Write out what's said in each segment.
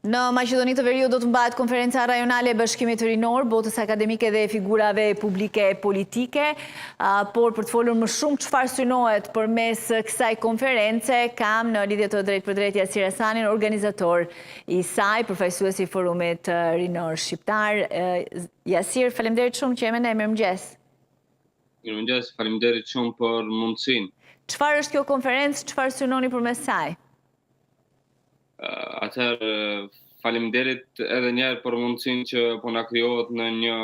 Në Maqedoni të Veriut do të mbahet konferenca rajonale e Bashkimit Rinor, botës akademike dhe figurave publike e politike, por për të folur më shumë çfarë synohet përmes kësaj konference, kam në lidhje të drejt për drejt Jasir Hasanin, organizator i saj, përfaqësues i Forumit Rinor Shqiptar. Jasir, faleminderit shumë që jemi ne, mirëmëngjes. Mirëmëngjes, faleminderit shumë për mundësinë. Çfarë është kjo konferencë, çfarë synoni përmes saj? Atëherë, faleminderit edhe njerë për mundësinë që po na krijohet në një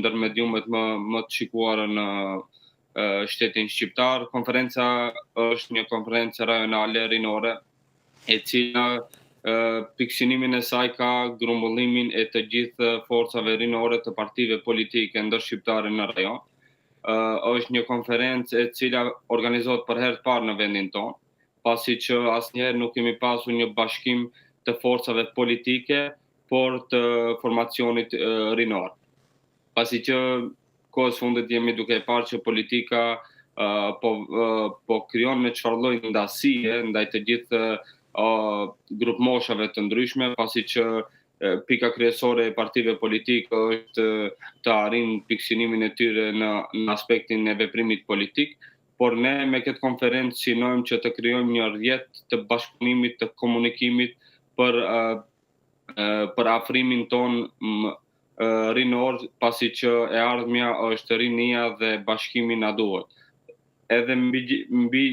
ndër mediumet më të shikuara në shtetin shqiptar. Konferenca është një konferencë rajonale rinore, e cila pikëqëllimin e saj ka grumbullimin e të gjithë forcave rinore të partive politike ndërshqiptare në rajon. Është një konferencë e cila organizohet për herë të parë në vendin tonë, pasi që asnjëherë nuk kemi pasur një bashkim të forcave politike, por të formacionit rinor. Pasi që kohës fundit jemi duke parë që politika po krijon me çfarë lloj ndasie ndaj të gjithë grupmoshave të ndryshme, pasi që pika kryesore e partive politike është të arrijnë pikëqëllimin e tyre në aspektin e veprimit politik. Por ne me këtë konferencë synojmë që të krijojmë një rrjet të bashkëpunimit, të komunikimit për afrimin ton rinor, pasi që e ardhmja është rinia dhe bashkimi na duhet. Edhe mbi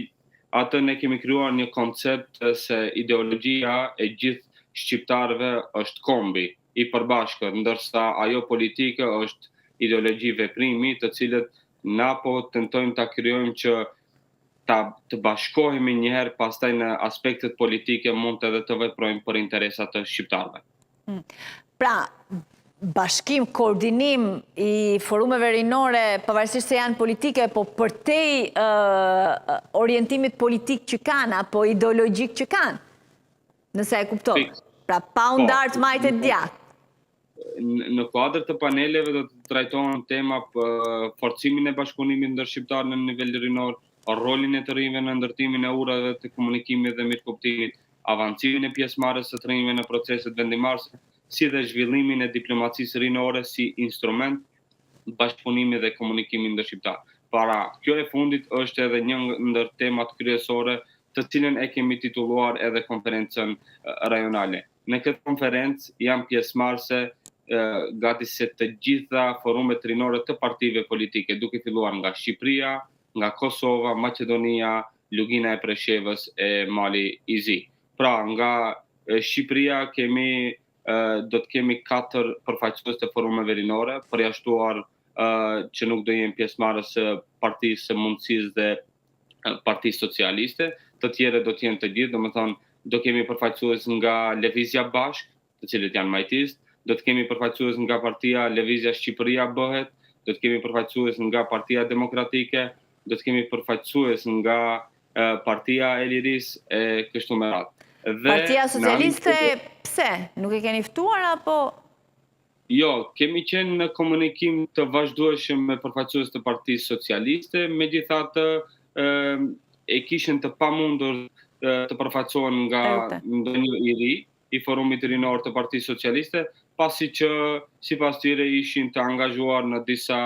atë ne kemi krijuar një koncept se ideologjia e gjithë shqiptarëve është kombi i përbashkët, ndërsa ajo politike është ideologji veprimi, të cilët na po tentojmë ta krijojmë që të bashkohemi njëherë, pastaj në aspektet politike mund edhe të veprojmë për interesat të shqiptarëve. Pra, bashkim, koordinim i forumeve rinore, pavarësisht se janë politike, po përtej orientimit politik që kanë, apo ideologjik që kanë, nëse e kuptoj. Pra, pa u ndartë majtë e djathtë. Në kuadër të paneleve do të trajtohen tema për forcimin e bashkëpunimit ndërshqiptar në nivel rinor, rolin e të rinjve në ndërtimin e urave të komunikimit dhe mirëkuptimit, avancimin e pjesëmarrjes së të rinjve në proceset vendimarrëse, si dhe zhvillimin e diplomacisë rinore si instrument bashkëpunimi dhe komunikimi ndërshqiptar. Para, kjo e fundit është edhe një ndër temat kryesore të cilën e kemi titulluar edhe konferencën rajonale. Në këtë konferencë jam pjesëmarrëse gati se të gjitha forumet rinore të partive politike, duke filluar nga Shqipëria, nga Kosova, Maqedonia, Lugina e Preshevës e Mali i Zi. Pra, nga Shqipëria do të kemi 4 përfaqësues të forumeve rinore, përjashtuar që nuk do jenë pjesëmarrës së Partisë së Mundësisë dhe Partisë Socialiste, të tjerë do të jenë të gjithë, domethënë do kemi përfaqësues nga Lëvizja Bashk, të cilët janë majtistë, do të kemi përfaqësues nga partia Lëvizja Shqipëria bëhet, do të kemi përfaqësues nga Partia Demokratike, do të kemi përfaqësues nga Partia e Lirisë e kështu me radhë. Partia Socialiste, pse? Nuk e keni ftuar apo? Jo, kemi qenë në komunikim të vazhdueshëm me përfaqësues të Partisë Socialiste, megjithatë e kishin të pamundur të përfaqësohen nga ndonjë i ri i forumit rinor të Partisë Socialiste, pasi që sipas tyre ishin të angazhuar në disa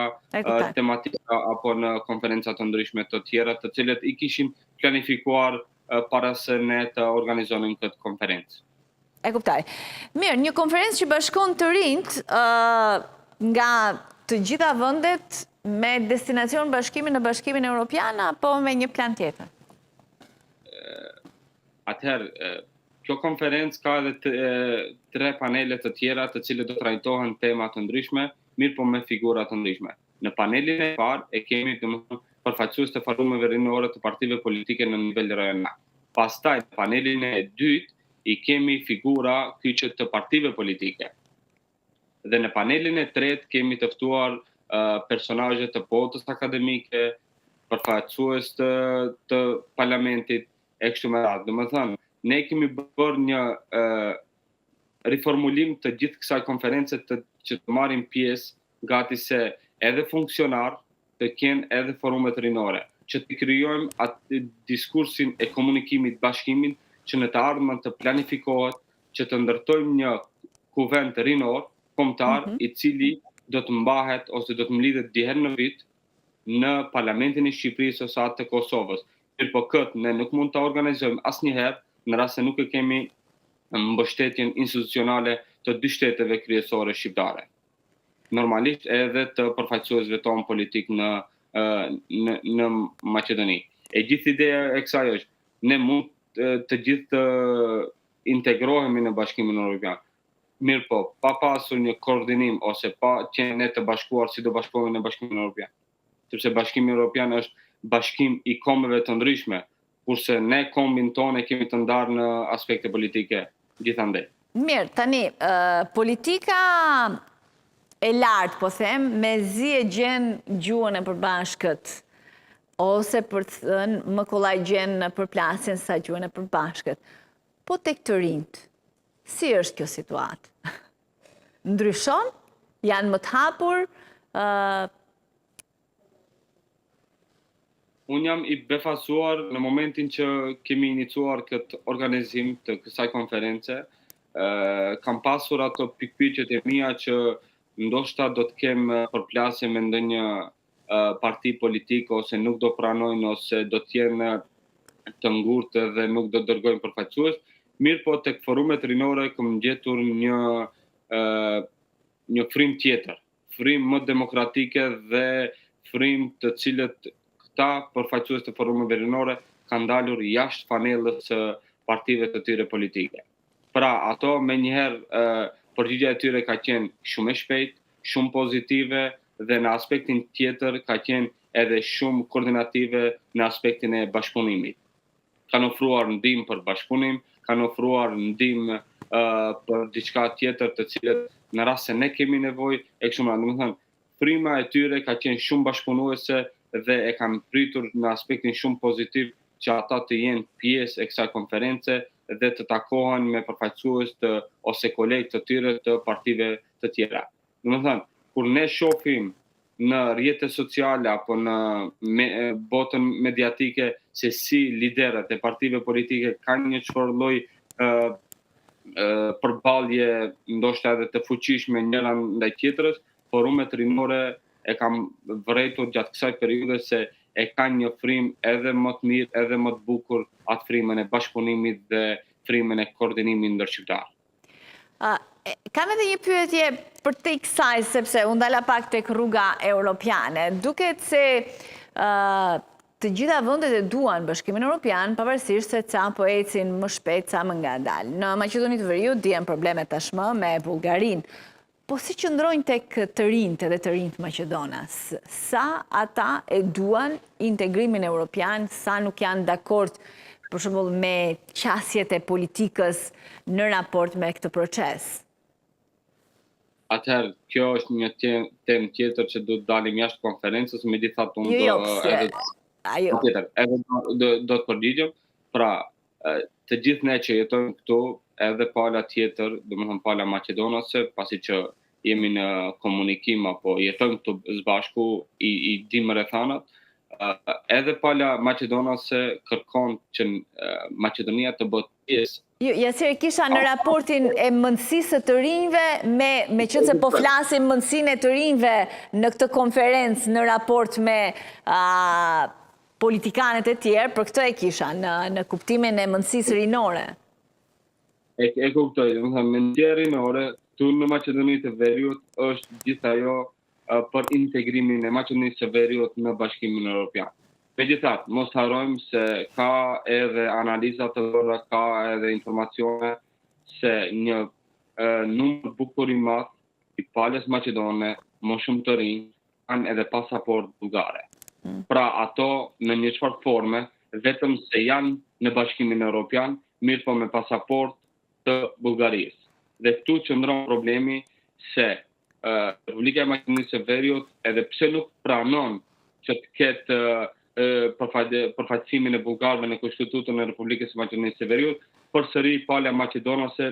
tematika apo në konferenca të ndryshme të tjera, të cilët i kishin planifikuar para se ne të organizonim këtë konferencë. E kuptoj. Mirë, një konferencë që bashkon të rinjt nga të gjitha vendet me destinacion bashkimin në Bashkimin Evropian apo me një plan tjetër? Atëherë, kjo konferencë ka edhe 3 panele të tjera të cilët do të trajtohen tema të ndryshme, mirë po me figura të ndryshme. Në panelin e parë e kemi përfaqësues të forumeve rinore të partive politike në nivel rajonal. Pastaj në panelin e dytë i kemi figura kyçe të partive politike. Dhe në panelin e tretë kemi të ftuar personazhe të botës akademike, përfaqësues të parlamentit e kështu me radhë. Domethënë, ne kemi bërë një riformulim të gjithë kësaj konference që të marrin pjesë gati se edhe funksionar të kenë edhe forumet rinore, që të krijojmë atë diskursin e komunikimit, bashkimit, që në të ardhmen të planifikohet, që të ndërtojmë një kuvend rinor, kombëtar, i cili do të mbahet ose do të mlidhet dy herë në vit në Parlamentin e Shqipërisë ose atë të Kosovës. Mirpo këtë ne nuk mund ta organizojmë asnjëherë në rast se nuk e kemi mbështetjen institucionale të dy shteteve kryesore shqiptare. Normalisht edhe të përfaqësuesve tonë politik në Maqedoni. E gjithë ideja e kësaj është, ne mund të gjithë të integrohemi në Bashkimin Evropian. Mirë po, pa pasur një koordinim ose pa qenë ne të bashkuar si do bashkohemi në Bashkimin Evropian. Sepse Bashkimi Evropian është bashkim i kombeve të ndryshme, kurse ne kombin tonë e kemi të ndarë në aspekte politike gjithandej. Mirë, tani, politika e lartë, po them, mezi e gjen gjuhën e përbashkët, ose për të thënë, më kollaj gjen në përplasjen sa gjuhën e përbashkët. Po tek të rinjt, si është kjo situatë? Ndryshon? Janë më të hapur? Unë jam i befasuar në momentin që kemi iniciuar këtë organizim të kësaj konference. Kam pasur ato pikpyetjet e mia që ndoshta do të kem përplasje me ndonjë parti politike ose nuk do pranojnë ose do të jenë të ngurtë dhe nuk do dërgojnë përfaqësues. Mirë po tek forumet rinore kam gjetur një frymë tjetër, frymë më demokratike dhe frymë të cilët këta përfaqësues të forumeve rinore kanë dalur jashtë panelës së partive të tyre politike. Pra, ato menjëherë përgjigjja e tyre ka qenë shumë e shpejtë, shumë pozitive dhe në aspektin tjetër ka qenë edhe shumë koordinative në aspektin e bashkëpunimit. Kanë ofruar ndihmë për bashkëpunim, kanë ofruar ndihmë për diçka tjetër të cilët në rast se ne kemi nevojë e kështu me radhë. Domethënë, fryma e tyre ka qenë shumë bashkëpunuese dhe e kanë pritur në aspektin shumë pozitiv që ata të jenë pjesë e kësaj konference dhe të takohen me përfaqësues ose kolegë të tyre të partive të tjera. Domethënë, kur ne shohim në rrjetet sociale apo në botën mediatike se si liderët e partive politike kanë një çfarë lloj përballje ndoshta edhe të fuqishme njëra ndaj tjetrës, forumet rinore e kam vërejtur gjatë kësaj periudhe se e kanë një frymë edhe më të mirë, edhe më të bukur atë frymën e bashkëpunimit dhe frymën e koordinimit ndërshqiptar. Kam edhe një pyetje për te kësaj, sepse unë dala pak tek rruga europiane. Duket se të gjitha vendet e duan Bashkimin Evropian, pavarësisht se ca po ecin më shpejt, ca më ngadalë. Në Maqedoni të Veriut dihen probleme tashmë me Bullgarinë. Po si qëndrojnë tek të rinjt edhe të rinjt Maqedonas? Sa ata e duan integrimin evropian, sa nuk janë dakord për shembull me qasjet e politikës në raport me këtë proces? Atëherë, kjo është një temë tjetër që do të dalim jashtë konferencës, megjithatë unë do të përgjigjem. Pra, të gjithë ne që jetojmë këtu, edhe pala tjetër, domethënë pala maqedonase, pasi që jemi në komunikim apo jetojmë këtu së bashku, i dimë rrethanat, edhe pala maqedonase kërkon që Maqedonia të bëhet pjesë. Jasir, kisha në raportin e mundësisë të rinjve, me qënë se po flasim mundësinë e të rinjve në këtë konferencë në raport me politikanet e tjerë, për këtë e kisha në kuptimin e mundësisë rinore. E kuptoj, mendja rinore, tu në Maqedoni të Veriut është gjithë ajo për integrimin e Maqedonisë së Veriut në Bashkimin Evropian. Megjithatë, mos harrojmë se ka edhe analiza të tjera, ka edhe informacione se një numër bukur i madh i palës maqedone, më shumë të rinj, kanë edhe pasaport bullgare. Pra ato në një çfarë forme, vetëm se janë në Bashkimin Evropian, mirë po me pasaport të Bullgarisë. Dhe këtu qëndron problemi se Republika e Maqedonisë së Veriut, edhe pse nuk pranon që të ketë përfaqësimin e bullgarëve në Kushtetutën e Republikës së Maqedonisë së Veriut, përsëri pala maqedonase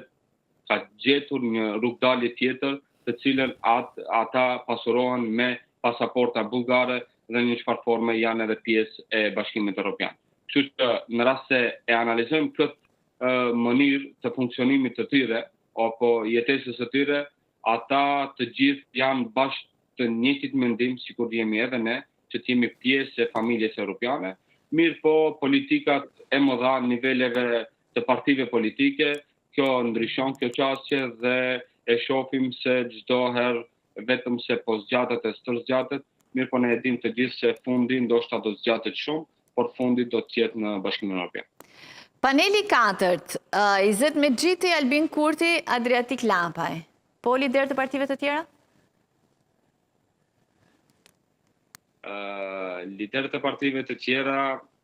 ka gjetur një rrugdalje tjetër, të cilën ata pasurohen me pasaporta bullgare dhe në çfarë forme janë edhe pjesë e Bashkimit Evropian. Kështu që në rast se e analizojmë këtë mënyrë të funksionimit të tyre, apo jetesës së tyre, ata të gjithë janë bashkë të njëjtit mendim, sikur jemi edhe ne, që të jemi pjesë e familjes europiane, mirë po politikat e mëdha niveleve të partive politike, kjo ndryshon kjo qasje dhe e shohim se çdo herë vetëm se po zgjatet e stërzgjatet, mirë po ne e dim të gjithë se fundi ndoshta do zgjatet shumë, por fundi do të jetë në Bashkimin Evropian. Paneli 4, Izet Mexhiti, Albin Kurti, Adriatik Llapaj. Po lider të partive të tjera? Liderët e partive të tjera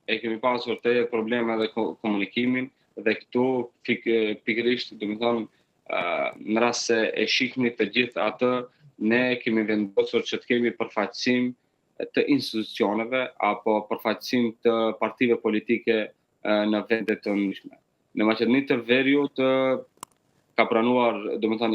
e kemi pasur të probleme dhe komunikimin dhe këtu pikërisht, në rast se e shihni të gjithë atë, ne kemi vendosur që të kemi përfaqësim të institucioneve apo përfaqësim të partive politike në vendet të ndryshme. Në Maqedoni të Veriut ka pranuar,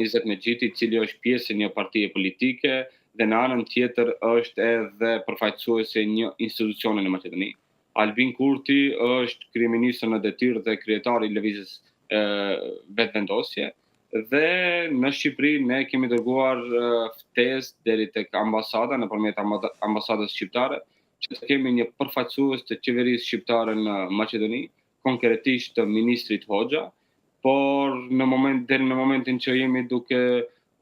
Izet Mexhiti, i cili është pjesë e një partie politike dhe në anën tjetër është edhe përfaqësuesi e një institucioni në Maqedoni. Albin Kurti është kryeminist në detyrë dhe kryetari i lëvizjes vetëvendosje. Dhe në Shqipëri ne kemi dërguar ftesë deri tek ambasada nëpërmjet ambasadës shqiptare që të kemi një përfaqësues të qeverisë shqiptare në Maqedoni, konkretisht të ministrit Hoxha, por deri në momentin që jemi duke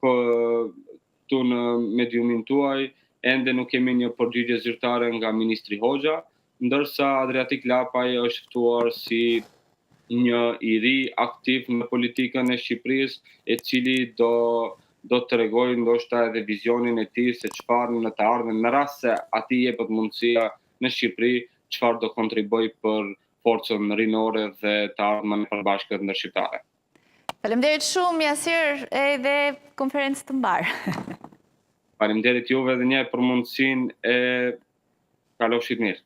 këtu në mediumin tuaj, ende nuk kemi një përgjigje zyrtare nga ministri Hoxha, ndërsa Adriatik Llapaj është ftuar si një i ri aktiv në politikën e Shqipërisë, e cili do të tregojë ndoshta edhe vizionin e tij se çfarë në të ardhmen, në rast se atij jepet mundësia në Shqipëri, çfarë do kontriboj për forcën rinore dhe të ardhmen e përbashkët ndërshqiptare. Faleminderit shumë, Jasir, edhe konferencë të mbarë. Faleminderit juve dhe një për mundësinë e kalofshit mirë.